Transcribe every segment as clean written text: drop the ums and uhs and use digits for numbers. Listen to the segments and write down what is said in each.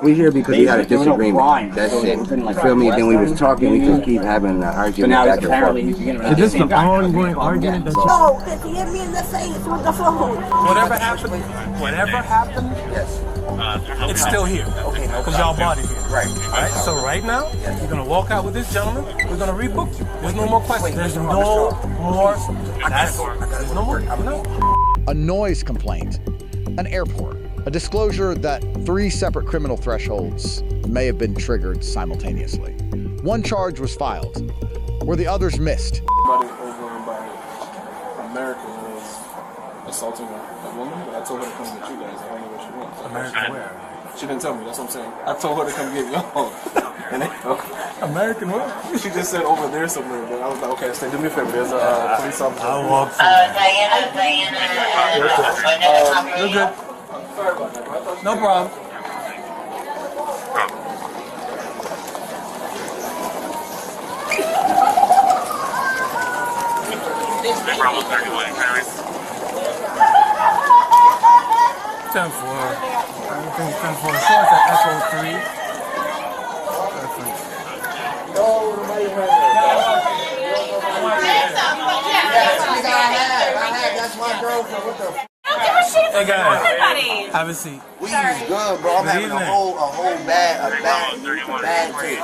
We here because we had a disagreement. That's it. You feel me? Then we was talking. We just keep having an argument back and forth. Is this an ongoing argument that you... No, because he hit me in the face with the phone. Whatever happened, Yes. it's still here. Okay, no because y'all bought it here. Right. Alright, so right now, you're going to walk out with this gentleman. We're going to rebook you. There's no more questions. There's no more. There's no more. No. A noise complaint, an airport, a disclosure that 3 separate criminal thresholds may have been triggered simultaneously. One charge was filed, where the others missed. Somebody over by America was assaulting a woman, but I told her to come get you guys. I don't know what she wants. American where? She didn't tell me, that's what I'm saying. I told her to come get y'all. And they, American where? she just said over there somewhere, but I was like, okay, stay, do me a favor. There's a police officer. I'll walk through. You're good. Sorry about that, bro. No problem. Bravo 31, carry. 10-4. Everything's 10-4. Shorts at Echo 3. That's my girlfriend. What the? Hey guys, have a seat. We is good, bro. I'm Good having evening. a whole bad thing.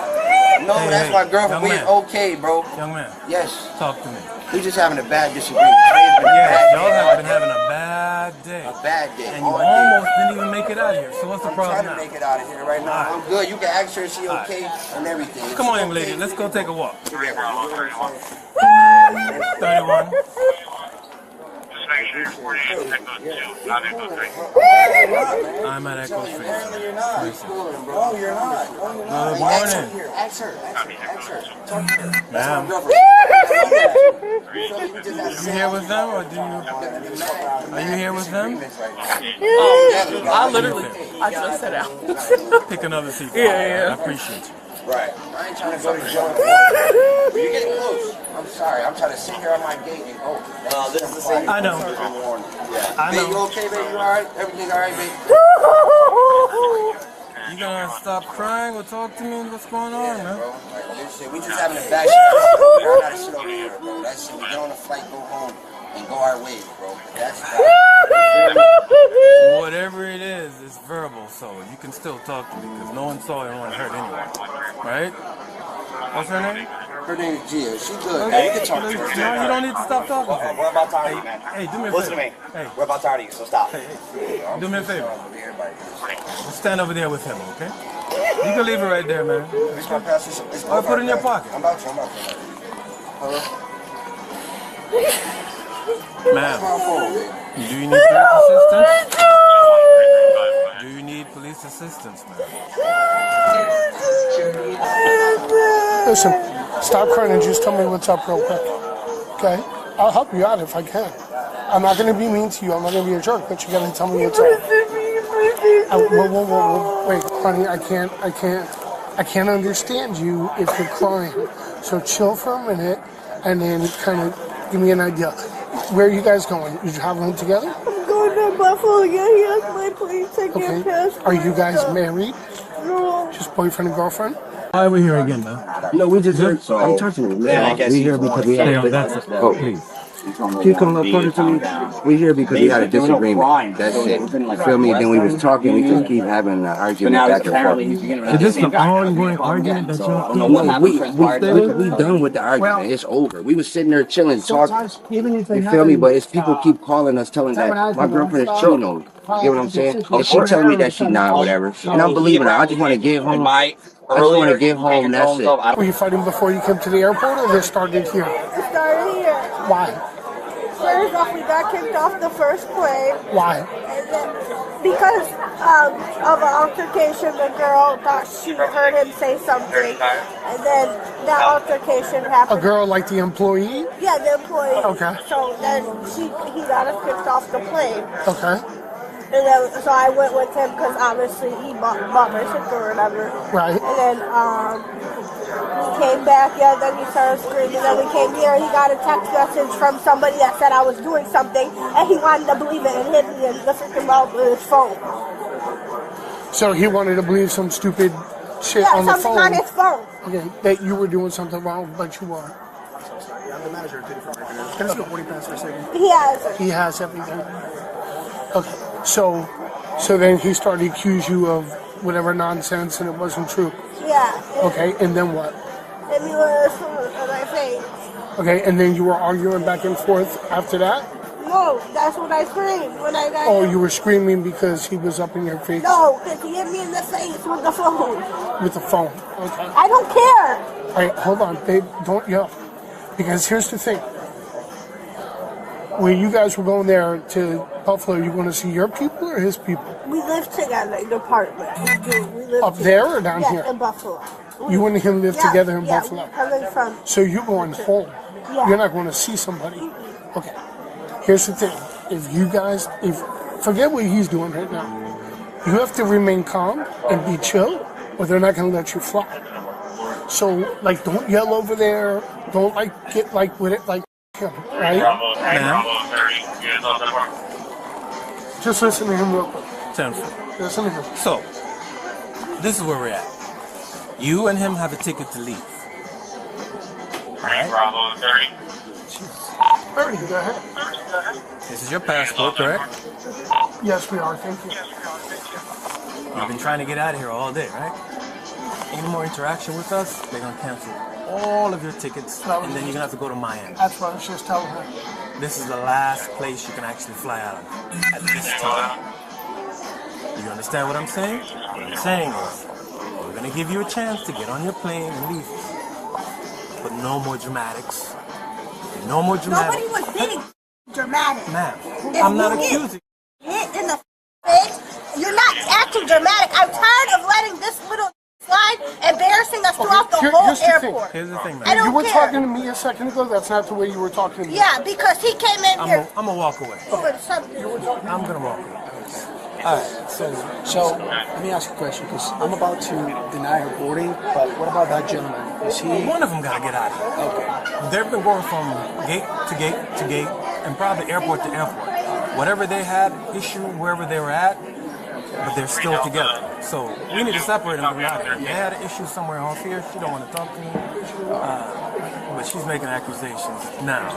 No, Hey, that's hey, my girlfriend. young We man. okay, bro. Young man, Yes. talk to me. We just having a bad disagreement. Today's been a Yes, bad y'all day. have been having a bad day. A bad day. And you all day. almost didn't even make it out here. So what's the I'm problem trying to now? make it out of here right now. All right. I'm good. You can ask her if she All right. okay and everything. If Come she on, young okay, lady. Let's go take a walk. Bravo 31. 31. Just make sure you're reporting Echo 2, not Echo 3. I'm at Echo 3. Apparently you're not. No, you're not. No, you're not. Good Ask her morning. here. Ask her. Talk to her. That's Ma'am. my girlfriend. You here with them or do you? Are you here with them? I literally, I just sat out. Pick another seat. Yeah. I appreciate you. Right. I ain't trying to go to jail. You're getting close. I'm sorry. I'm trying to sit here on my gate and go. This is the same. I know. Yeah. I Babe, you know. okay, babe? You alright? Everything alright, babe? You gonna stop crying or talk to me? What's going on, man? Bro, like, this shit, we just having a bad shit. I gotta sit over here, bro. That shit, we get on a flight, go home, and go our ways, bro. That's Whatever it is, it's verbal, so you can still talk to me because no one saw anyone hurt anyone. Right? What's her name? her name is Gia. She good. Okay. Hey, you can talk to her. No, you don't need to stop talking to me. We're about tired of you, man. Hey, do me a favor. Listen to me. Hey, We're about tired of you, so stop. do me a favor. Just stand over there with him, okay? You can leave it right there, man. It's gonna pass this. It's Or put it in your pocket. I'm about to. Hello? Ma'am, My phone, babe. do you need police assistance? Do you need police assistance, ma'am? Listen, stop crying and just tell me what's up real quick. Okay? I'll help you out if I can. I'm not going to be mean to you. I'm not going to be a jerk, but you got to tell me what's up. Whoa. Wait, honey, I can't understand you if you're crying. So chill for a minute and then kind of give me an idea. Where are you guys going? You traveling together? I'm going to Buffalo again. He has my plane ticket Okay. passport. Are you guys married? No. Just boyfriend and girlfriend? Why are we here again, man? No, we just heard. I'm touching you. I guess We he's here because we Stay had. on that side. Oh, Please. Can you come up closer to me? We here because we had a disagreement. That's it. You feel me? Then we was talking. We just keep having an argument back and forth. Is this an ongoing argument that y'all... No, we done with the argument. It's over. We was sitting there chilling, talking. You feel me? But it's people keep calling us, telling that my girlfriend is cheating on me. You get what I'm saying? And she telling me that she not whatever. And I'm believing her. I just want to get home. I just want to get home. That's it. Were you fighting before you came to the airport or this started here? It started here. Why? First off, we got kicked off the first plane. Why? And then, because of an altercation, the girl thought she heard him say something. And then that altercation A happened. girl like the employee? Yeah, the employee. Okay. So then he got us kicked off the plane. Okay. And then, so I went with him because obviously he bought my ticket or whatever. Right. And then we came back, then he started screaming. Then we came here, he got a text message from somebody that said I was doing something, and he wanted to believe it and hit me in the freaking mouth with his phone. So he wanted to believe some stupid shit on the phone. Something on his phone. Okay, that you were doing something wrong, but you weren't. I'm the manager of different records. Can I just go 40 pounds for a second? He has everything. Okay, so then he started to accuse you of whatever nonsense, and it wasn't true. Yeah. Okay, and then what? And he was on my face. Okay, and then you were arguing back and forth after that? No, that's what I screamed when I got Oh, him. you were screaming because he was up in your face? No, because he hit me in the face with the phone. With the phone, okay. I don't care. All right, hold on, babe, don't yell. Because here's the thing. When you guys were going there to Buffalo, you want to see your people or his people? We live together in the apartment. We do. We live Up together. there or down Yeah, here? in Buffalo. You and him live together in Buffalo? I live from. So you're going home. Yeah. You're not going to see somebody. Okay. Here's the thing. If you guys, forget what he's doing right now. You have to remain calm and be chill, or they're not going to let you fly. So, like, don't yell over there. Don't, like, get, like, with it, like him, right? Just listen to him real quick. 10-4. Listen to him. So, this is where we're at. You and him have a ticket to leave. Alright? Bravo 30. Alright, go ahead. This is your passport, correct? Yes, we are. Thank you. You've been trying to get out of here all day, right? Any more interaction with us, they're going to cancel all of your tickets, and then you're going to have to go to Miami. That's what I was just telling her. This is the last place you can actually fly out of at this time. You understand what I'm saying? What I'm saying is, we're going to give you a chance to get on your plane and leave. But no more dramatics. No more dramatics. Nobody was being dramatic. Ma'am, If I'm not you get accusing. hit in the face, you're not acting dramatic. I'm tired of letting this little slide embarrassing us throughout the whole here's the thing. airport. Here's the thing, I man. don't You were care. talking to me a second ago. That's not the way you were talking to me. Yeah, because he came in here I'm going to walk away. doing something. I'm going to walk away. Alright, so let me ask you a question, because I'm about to deny her boarding, but what about that gentleman? Is he... One of them got to get out of here. Okay. They've been going from gate to gate to gate and probably airport to airport. Whatever they had issue, wherever they were at, but they're still together. So we need to separate them from out of here. They had an issue somewhere off here. She don't want to talk to me. But she's making accusations now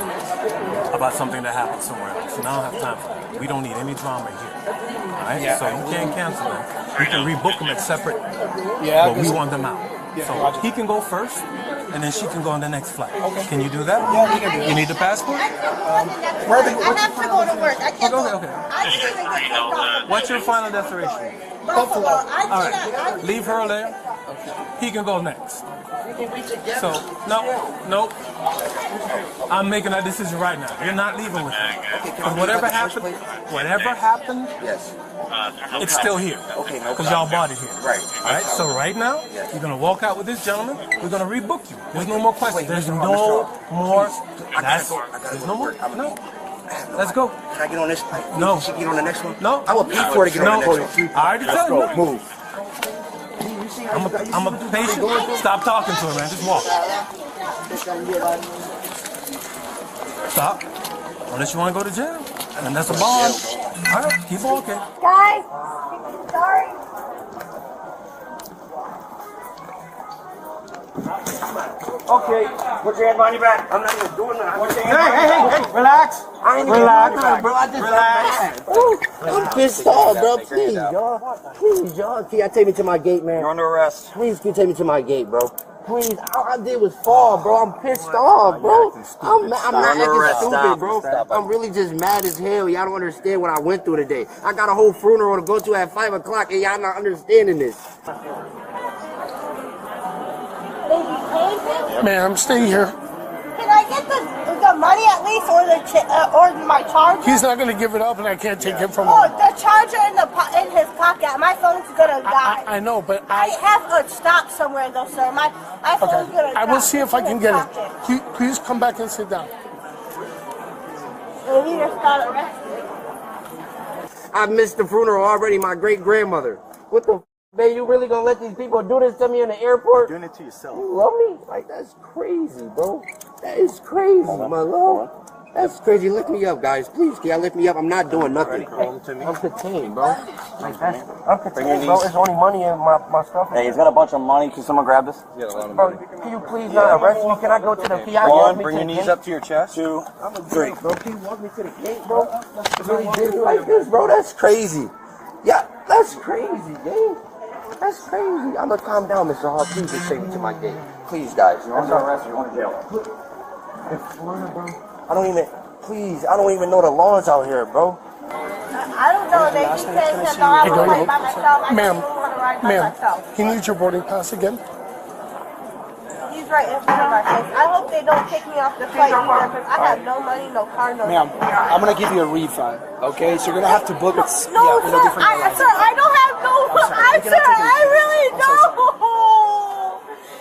about something that happened somewhere else. And I don't have time for that. We don't need any drama here. All right? Yeah. So you can't cancel them. We can rebook them at separate, Yeah, but we want them out. Yeah, So Roger. he can go first, and then she can go on the next flight. Okay. Can you do that? Yeah, we can do that. You need the passport? I have to go to work. I can't go. Okay. I can't even get to What's your final destination? Buffalo. All right. Leave her there. He can go next. So, no. I'm making that decision right now. You're not leaving with him. Because whatever happened, Yes. it's still here. Okay, no Because y'all bought it here. Right. All right. So right now, you're gonna walk out with this gentleman. We're gonna rebook you. There's no more questions. There's no more. There's no more. No. Let's go. Can I get on this plane? No. She get on the next one? No. I will pay for her to get on the next one. I already Let's told go. you. Move. I'm a patient. Stop talking to her, man. Just walk. Stop. Unless you want to go to jail. And that's a bond. All right. Keep walking. Guys, sorry. Okay, put your hand behind your back. I'm not even doing that. Hey, relax. I ain't even doing that, bro. I just relax. I'm pissed off, bro. Please, y'all. Please, y'all. Can y'all take me to my gate, man? You're under arrest. Please, can you take me to my gate, bro? Please, all I did was fall, bro. I'm pissed off, bro. I'm not acting stupid, bro. I'm really just mad as hell. Y'all don't understand what I went through today. I got a whole funeral to go to at 5 o'clock, and y'all not understanding this. Ma'am, stay here. Can I get the money at least, or or my charger? He's not going to give it up, and I can't take it from Oh, him. the charger in his pocket. My phone's gonna die. I know, but I have a stop somewhere though, sir. My phone's gonna die. I will see if I can get it. Pocket. Please come back and sit down. He just got arrested. I missed the funeral already, my great-grandmother. What the f***, babe, you really gonna let these people do this to me in the airport? Doing it to yourself. You love me? Like, that's crazy, bro. That is crazy, my love. That's crazy. Lift me up, guys. Please, can y'all lift me up? I'm not doing nothing. Come to me. I'm contained, bro. Like that's, I'm contained, bro. It's only money in my stuff. Hey, he's got a bunch of money. Can someone grab this? You got a lot of Bro, money. can you please not arrest me? Can I go to the PI? One, bring your knees up to your chest. 2, I'm a drink, bro. Can you walk me to the gate, bro? It's really did me like this, bro. That's crazy. Yeah, that's crazy, gang. That's crazy. I'm gonna calm down, Mr. Hall. Please just take me to my gate. Please, guys. You're under arrest. You're going to jail. In Florida, bro. I don't even know the laws out here, bro. I don't know. They keep saying that I want to ride by myself. I Ma'am, just want to ride by myself. he needs your boarding pass again. He's right in front of our face. I hope they don't take me off the flight either because I have no money, no car, no. Ma'am, I'm gonna give you a refund. Okay, so you're gonna have to book it. No, in sir, a different airline. sir, I don't have no. Sir, I really don't.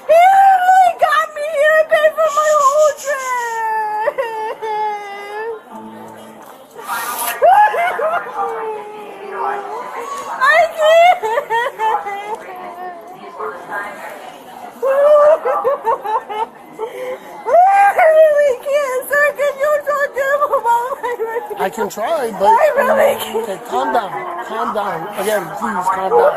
He really got me here and paid for my whole trip. I can't. I really can't, sir. Can you talk to him about my review? I can try, but I really can't. okay, calm down. Calm down. Again, please calm down.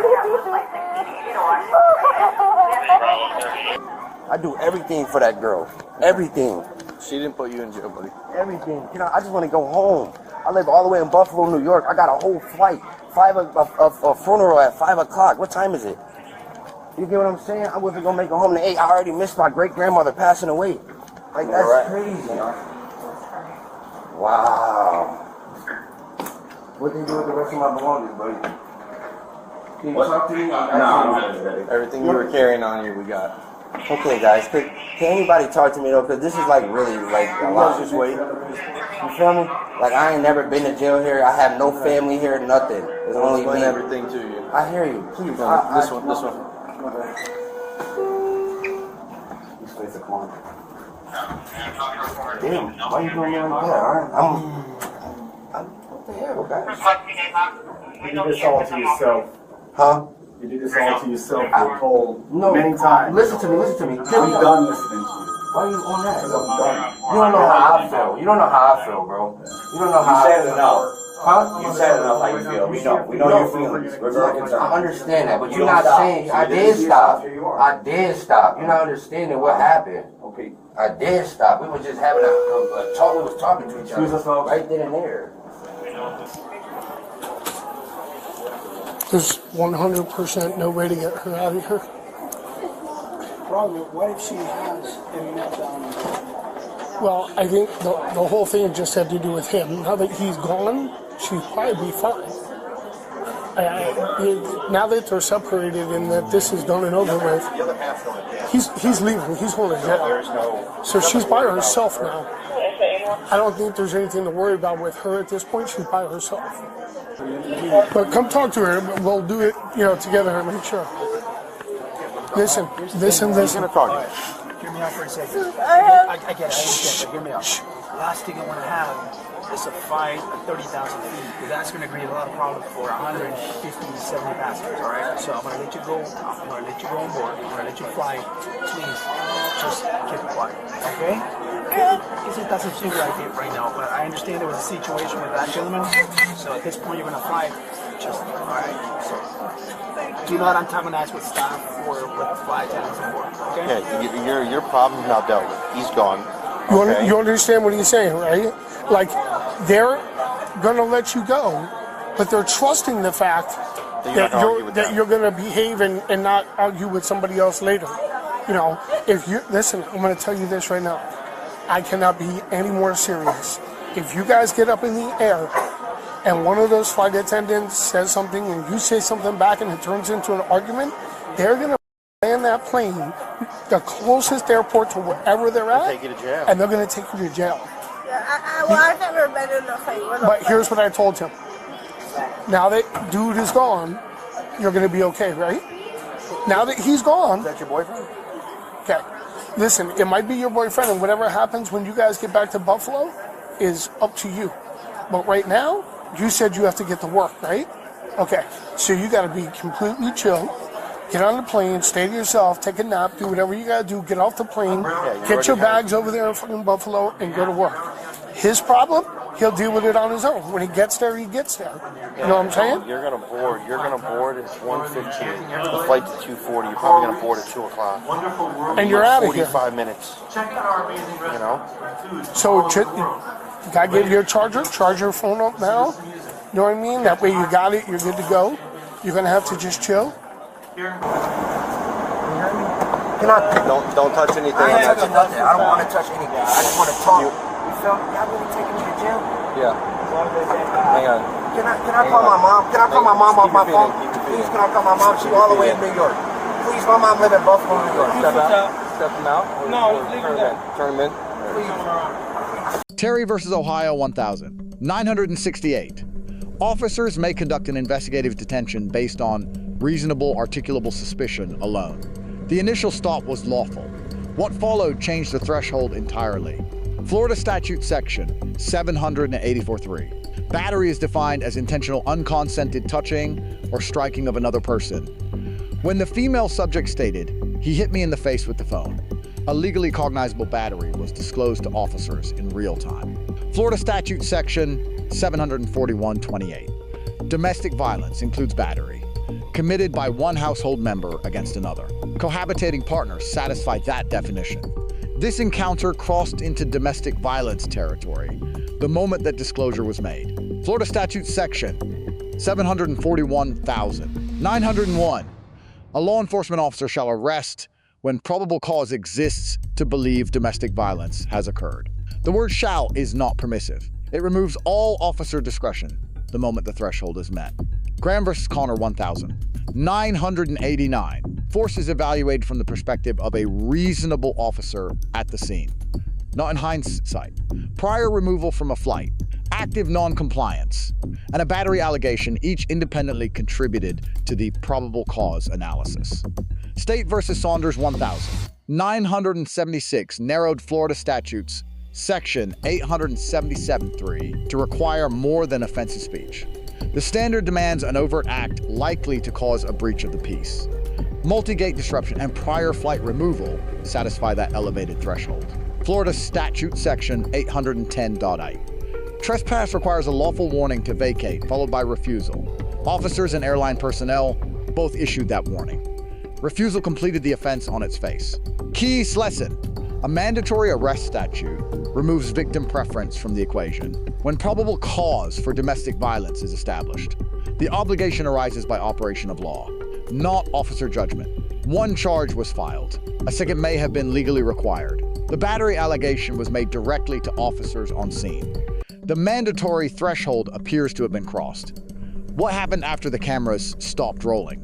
I do everything for that girl. Everything. She didn't put you in jail, buddy. Everything. I just want to go home. I live all the way in Buffalo, New York. I got a whole flight. A funeral at 5 o'clock. What time is it? You get what I'm saying? I wasn't going to make it home to 8. I already missed my great-grandmother passing away. Like, that's crazy. Wow. What they do with the rest of my belongings, buddy? Can you talk to me? No. Everything you were carrying on you, we got. Okay, guys. Can anybody talk to me, though? Because this is, like, really, like, a lot. Just wait. You feel me? Like, I ain't never been to jail here. I have no family here, nothing. It's only me. Everything to you. I hear you. Please. This one. This way's a corner. Damn, why you doing me like that? What the hell, guys? You did this all to yourself. Huh? You did this all to yourself. You're told many times. Listen to me. I'm done listening to you. Why are you on that? Because I'm done. You don't know how I feel. You don't know how I feel, bro. You don't know how I feel. enough. Huh? You said enough how you feel. We know your feelings. We're very concerned. I understand that, but you're not saying I did stop. I did stop. You're not understanding what happened. Okay. I did stop. We were just having a talk. We was talking to each other right then and there. There's 100% no way to get her out of here. Problem, what if she has a meltdown? Well, I think the whole thing just had to do with him. Now that he's gone, she'd probably be fine. Now that they're separated and that this is done and over with, he's leaving. He's going to jail. So she's by herself now. I don't think there's anything to worry about with her at this point. She's by herself. But come talk to her. We'll do it, together and make sure. Listen. He's gonna talk to you. Hear me out for a second. I get it, I understand, but hear me out. Last thing I want to have is a fight at 30,000 feet, because that's going to create a lot of problems for 150 to 70 passengers, all right? So I'm going to let you go. I'm going to let you go on board. I'm going to let you fly. Please, just keep quiet, okay? Because it doesn't seem like it right now, but I understand there was a situation with that gentleman. So at this point, you're going to fly. Just, all right? So do not antagonize with staff or with flight attendants on board, okay? Yeah, your problem's now dealt with. He's gone. You understand what he's saying, right? Like, they're gonna let you go, but they're trusting the fact that you're gonna behave and not argue with somebody else later. If you listen, I'm gonna tell you this right now. I cannot be any more serious. If you guys get up in the air and one of those flight attendants says something and you say something back and it turns into an argument, they're gonna land that plane the closest airport to wherever they're at, take you to jail. and they're going to take you to jail. I've never been in a fight with But here's what I told him. Now that dude is gone, you're going to be okay, right? Now that he's gone... Is that your boyfriend? Okay. Listen, it might be your boyfriend, and whatever happens when you guys get back to Buffalo is up to you. But right now, you said you have to get to work, right? Okay. So you got to be completely chill. Get on the plane, stay to yourself, take a nap, do whatever you gotta do, get off the plane, get your bags over there in fucking Buffalo, and go to work. his problem, he'll deal with it on his own. When he gets there, he gets there. You know what I'm saying? You're gonna board at 1:15. The flight's at 2:40. You're probably gonna board at 2 o'clock. And you're out of here. 45 minutes. You know. So you gotta get your charge your phone up now. You know what I mean? That way you got it. You're good to go. You're gonna have to just chill. Don't touch anything. I ain't touching nothing. I don't want to touch anything. I just want to talk. You feel me? Y'all really taking me to jail? Yeah. Hang on. Can I call my mom? Can I call my mom off my phone? Please, can I call my mom? She's all the way in New York. Please, my mom lives in Buffalo, New York. Step out. Step them out. No, leave them there. Turn them in. Terry versus Ohio 1000. 968. Officers may conduct an investigative detention based on reasonable articulable suspicion alone. The initial stop was lawful. What followed changed the threshold entirely. Florida Statute Section 784.3. Battery is defined as intentional unconsented touching or striking of another person. When the female subject stated, "He hit me in the face with the phone," a legally cognizable battery was disclosed to officers in real time. Florida Statute Section 741.28. Domestic violence includes battery, committed by one household member against another. Cohabitating partners satisfy that definition. This encounter crossed into domestic violence territory the moment that disclosure was made. Florida Statute Section 741,901. A law enforcement officer shall arrest when probable cause exists to believe domestic violence has occurred. The word shall is not permissive. It removes all officer discretion the moment the threshold is met. Graham versus Connor 1000. 989. Force is evaluated from the perspective of a reasonable officer at the scene, not in hindsight. Prior removal from a flight, active non-compliance, and a battery allegation each independently contributed to the probable cause analysis. State versus Saunders 1000. 976 narrowed Florida statutes Section 877.3 to require more than offensive speech. The standard demands an overt act likely to cause a breach of the peace. Multi-gate disruption and prior flight removal satisfy that elevated threshold. Florida Statute Section 810.8. Trespass requires a lawful warning to vacate, followed by refusal. Officers and airline personnel both issued that warning. Refusal completed the offense on its face. Keys lesson. A mandatory arrest statute removes victim preference from the equation when probable cause for domestic violence is established. The obligation arises by operation of law, not officer judgment. One charge was filed. A second may have been legally required. The battery allegation was made directly to officers on scene. The mandatory threshold appears to have been crossed. What happened after the cameras stopped rolling?